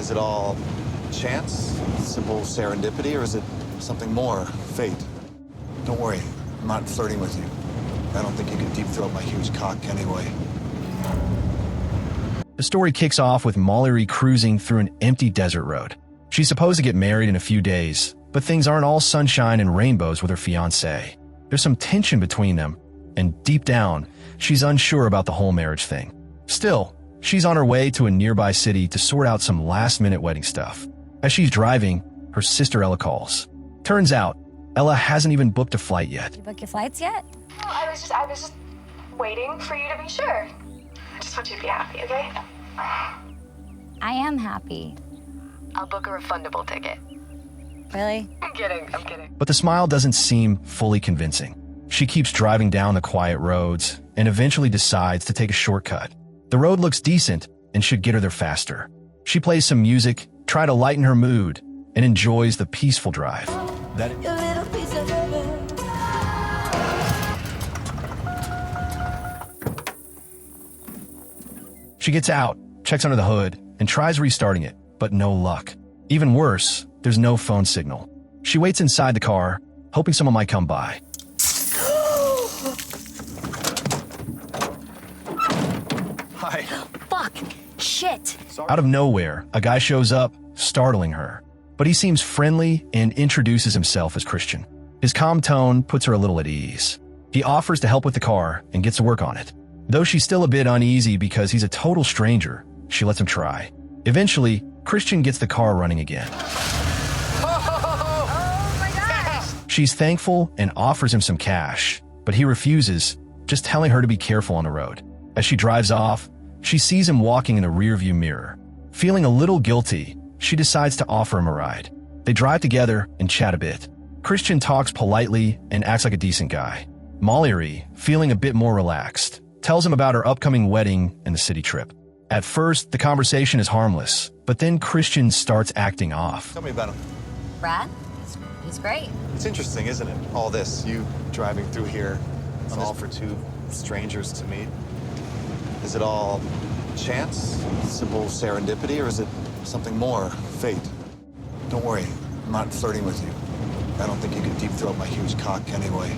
Is it all chance, simple serendipity, or is it something more, fate? Don't worry, I'm not flirting with you. I don't think you can deep throat my huge cock anyway. The story kicks off with Mallory cruising through an empty desert road. She's supposed to get married in a few days, but things aren't all sunshine and rainbows with her fiancé. There's some tension between them, and deep down, she's unsure about the whole marriage thing. Still, she's on her way to a nearby city to sort out some last-minute wedding stuff. As she's driving, her sister Ella calls. Turns out, Ella hasn't even booked a flight yet. You book your flights yet? No, I was just waiting for you to be sure. I just want you to be happy, okay? I am happy. I'll book a refundable ticket. Really? I'm kidding. But the smile doesn't seem fully convincing. She keeps driving down the quiet roads and eventually decides to take a shortcut. The road looks decent and should get her there faster. She plays some music, try to lighten her mood, and enjoys the peaceful drive. She gets out, checks under the hood, and tries restarting it, but no luck. Even worse, there's no phone signal. She waits inside the car, hoping someone might come by. Hi. Fuck! Shit! Out of nowhere, a guy shows up, startling her. But he seems friendly and introduces himself as Christian. His calm tone puts her a little at ease. He offers to help with the car and gets to work on it. Though she's still a bit uneasy because he's a total stranger, she lets him try. Eventually, Christian gets the car running again. Oh my god! She's thankful and offers him some cash, but he refuses, just telling her to be careful on the road. As she drives off, she sees him walking in the rearview mirror. Feeling a little guilty, she decides to offer him a ride. They drive together and chat a bit. Christian talks politely and acts like a decent guy. Mallory, feeling a bit more relaxed, tells him about her upcoming wedding and the city trip. At first, the conversation is harmless, but then Christian starts acting off. Tell me about him. Brad? He's great. It's interesting, isn't it? All this, you driving through here, it's all for two strangers to meet. Is it all chance, simple serendipity, or is it something more, fate? Don't worry, I'm not flirting with you. I don't think you can deep throat my huge cock anyway.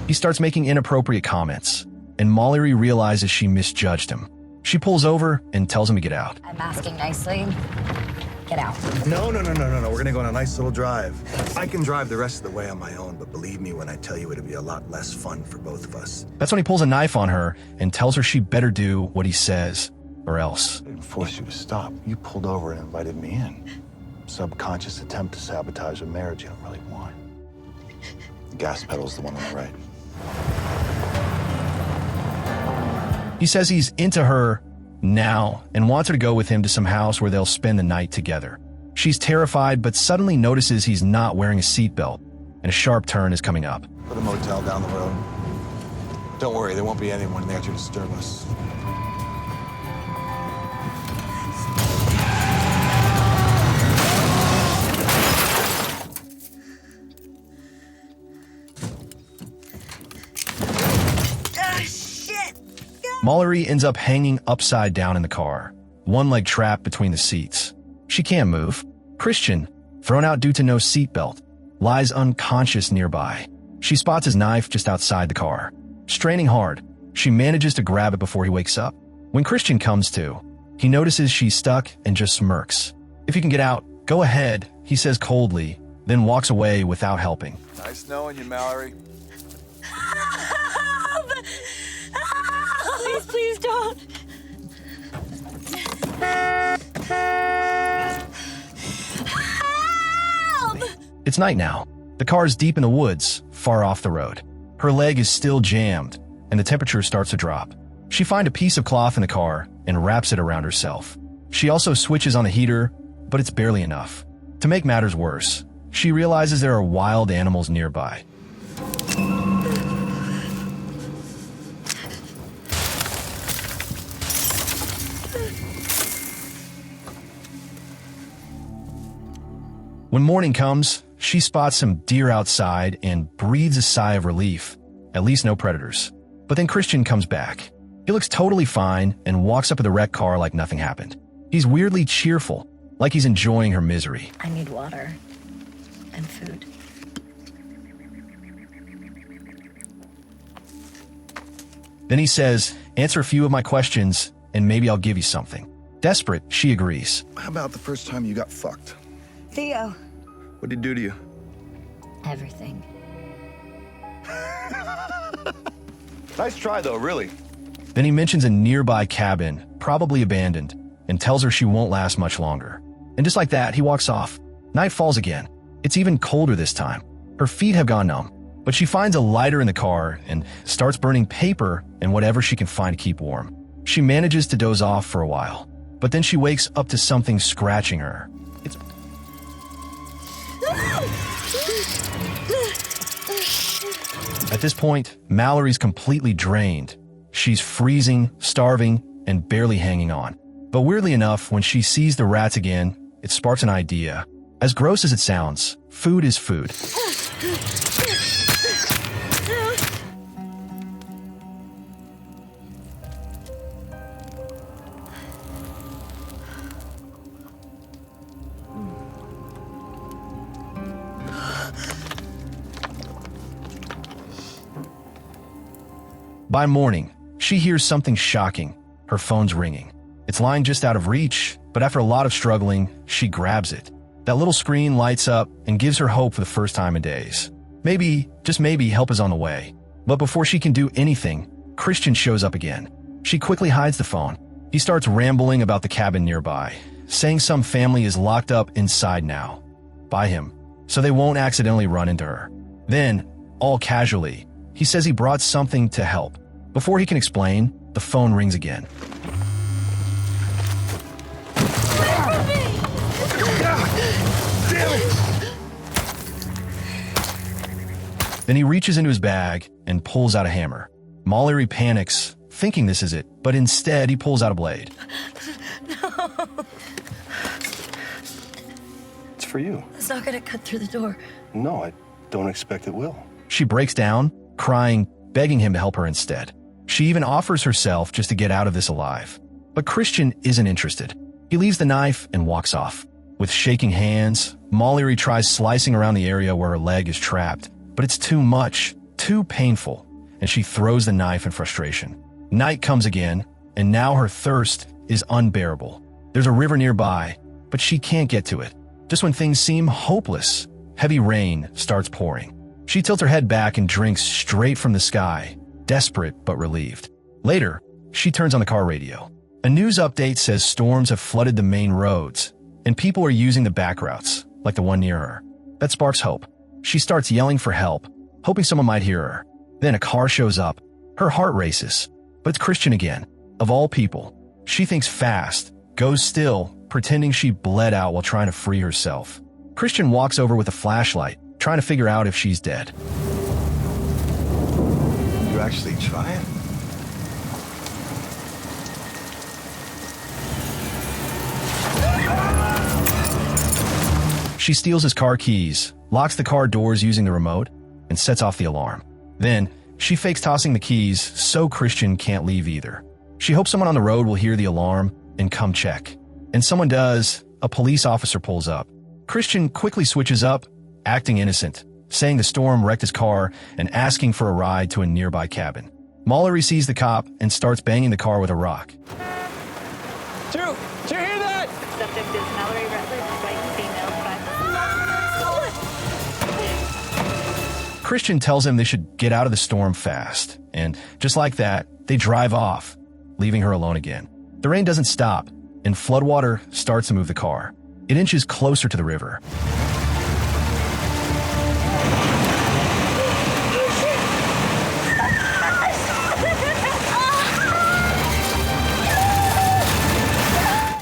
He starts making inappropriate comments, and Mallory realizes she misjudged him. She pulls over and tells him to get out. I'm asking nicely. Get out. No. We're gonna go on a nice little drive. I can drive the rest of the way on my own, but believe me when I tell you it'll be a lot less fun for both of us. That's when he pulls a knife on her and tells her she better do what he says, or else. I didn't force you to stop. You pulled over and invited me in. Subconscious attempt to sabotage a marriage you don't really want. The gas pedal's the one on the right. He says he's into her now and wants her to go with him to some house where they'll spend the night together. She's terrified, but suddenly notices he's not wearing a seatbelt, and a sharp turn is coming up. Put a motel down the road. Don't worry, there won't be anyone there to disturb us. Mallory ends up hanging upside down in the car, one leg trapped between the seats. She can't move. Christian, thrown out due to no seatbelt, lies unconscious nearby. She spots his knife just outside the car. Straining hard, she manages to grab it before he wakes up. When Christian comes to, he notices she's stuck and just smirks. If you can get out, go ahead, he says coldly, then walks away without helping. Nice knowing you, Mallory. Please don't. Help! It's night now. The car is deep in the woods, far off the road. Her leg is still jammed, and the temperature starts to drop. She finds a piece of cloth in the car and wraps it around herself. She also switches on the heater, but it's barely enough. To make matters worse, she realizes there are wild animals nearby. When morning comes, she spots some deer outside and breathes a sigh of relief. At least no predators. But then Christian comes back. He looks totally fine and walks up to the wrecked car like nothing happened. He's weirdly cheerful, like he's enjoying her misery. I need water and food. Then he says, answer a few of my questions, and maybe I'll give you something. Desperate, she agrees. How about the first time you got fucked? Theo. What'd he do to you? Everything. Nice try, though, really. Then he mentions a nearby cabin, probably abandoned, and tells her she won't last much longer. And just like that, he walks off. Night falls again. It's even colder this time. Her feet have gone numb, but she finds a lighter in the car and starts burning paper and whatever she can find to keep warm. She manages to doze off for a while, but then she wakes up to something scratching her. It's... At this point, Mallory's completely drained. She's freezing, starving, and barely hanging on. But weirdly enough, when she sees the rats again, it sparks an idea. As gross as it sounds, food is food. By morning, she hears something shocking. Her phone's ringing. It's lying just out of reach, but after a lot of struggling, she grabs it. That little screen lights up and gives her hope for the first time in days. Maybe, just maybe, help is on the way. But before she can do anything, Christian shows up again. She quickly hides the phone. He starts rambling about the cabin nearby, saying some family is locked up inside now, by him, so they won't accidentally run into her. Then, all casually, he says he brought something to help. Before he can explain, the phone rings again. Damn it! Then he reaches into his bag and pulls out a hammer. Mallory panics, thinking this is it, but instead he pulls out a blade. No. It's for you. It's not gonna cut through the door. No, I don't expect it will. She breaks down, crying, begging him to help her instead. She even offers herself just to get out of this alive. But Christian isn't interested. He leaves the knife and walks off. With shaking hands, Mallory tries slicing around the area where her leg is trapped, but it's too much, too painful, and she throws the knife in frustration. Night comes again, and now her thirst is unbearable. There's a river nearby, but she can't get to it. Just when things seem hopeless, heavy rain starts pouring. She tilts her head back and drinks straight from the sky, desperate but relieved. Later, she turns on the car radio. A news update says storms have flooded the main roads, and people are using the back routes, like the one near her. That sparks hope. She starts yelling for help, hoping someone might hear her. Then a car shows up. Her heart races, but it's Christian again. Of all people, she thinks fast, goes still, pretending she bled out while trying to free herself. Christian walks over with a flashlight, trying to figure out if she's dead. You actually trying? She steals his car keys, locks the car doors using the remote, and sets off the alarm. Then, she fakes tossing the keys so Christian can't leave either. She hopes someone on the road will hear the alarm and come check. And someone does. A police officer pulls up. Christian quickly switches up, acting innocent, saying the storm wrecked his car and asking for a ride to a nearby cabin. Mallory sees the cop and starts banging the car with a rock. Did you hear that? Subject is Mallory Ruthless, white female, 5. Christian tells him they should get out of the storm fast, and just like that, they drive off, leaving her alone again. The rain doesn't stop, and floodwater starts to move the car. It inches closer to the river.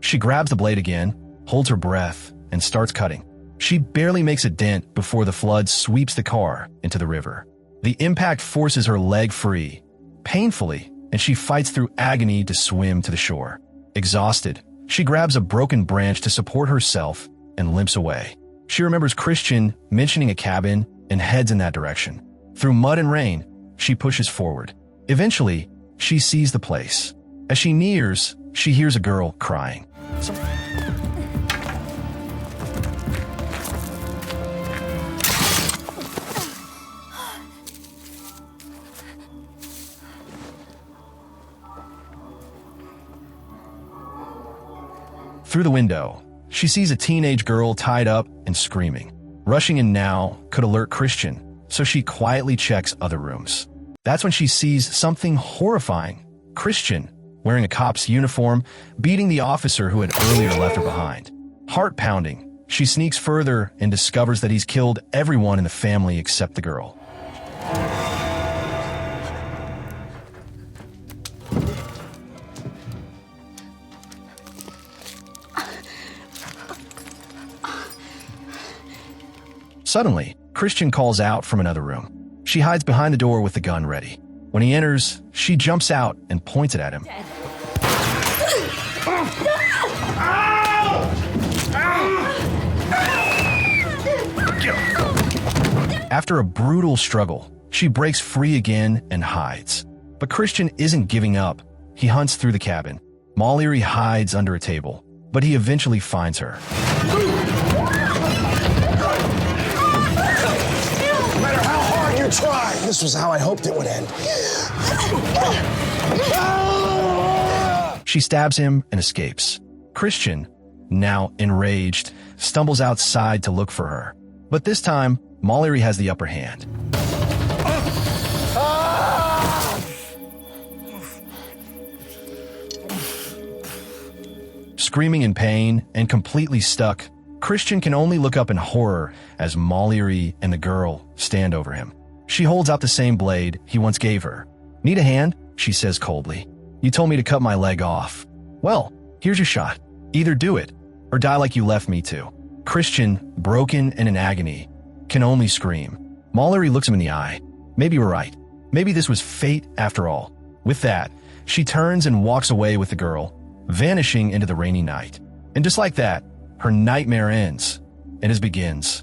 She grabs the blade again, holds her breath, and starts cutting. She barely makes a dent before the flood sweeps the car into the river. The impact forces her leg free, painfully, and she fights through agony to swim to the shore. Exhausted, she grabs a broken branch to support herself and limps away. She remembers Christian mentioning a cabin and heads in that direction. Through mud and rain, she pushes forward. Eventually, she sees the place. As she nears, she hears a girl crying. Some Through the window, she sees a teenage girl tied up and screaming. Rushing in now could alert Christian, so she quietly checks other rooms. That's when she sees something horrifying. Christian, wearing a cop's uniform, beating the officer who had earlier left her behind. Heart pounding, she sneaks further and discovers that he's killed everyone in the family except the girl. Suddenly, Christian calls out from another room. She hides behind the door with the gun ready. When he enters, she jumps out and points it at him. After a brutal struggle, she breaks free again and hides. But Christian isn't giving up. He hunts through the cabin. Mallory hides under a table, but he eventually finds her. No matter how hard you try, this was how I hoped it would end. She stabs him and escapes. Christian, now enraged, stumbles outside to look for her. But this time, Mallory has the upper hand. Screaming in pain and completely stuck, Christian can only look up in horror as Mallory and the girl stand over him. She holds out the same blade he once gave her. "Need a hand?" she says coldly. "You told me to cut my leg off. Well, here's your shot. Either do it, or die like you left me to." Christian, broken and in agony, can only scream. Mallory looks him in the eye. Maybe we're right. Maybe this was fate after all. With that, she turns and walks away with the girl, vanishing into the rainy night. And just like that, her nightmare ends, and his begins.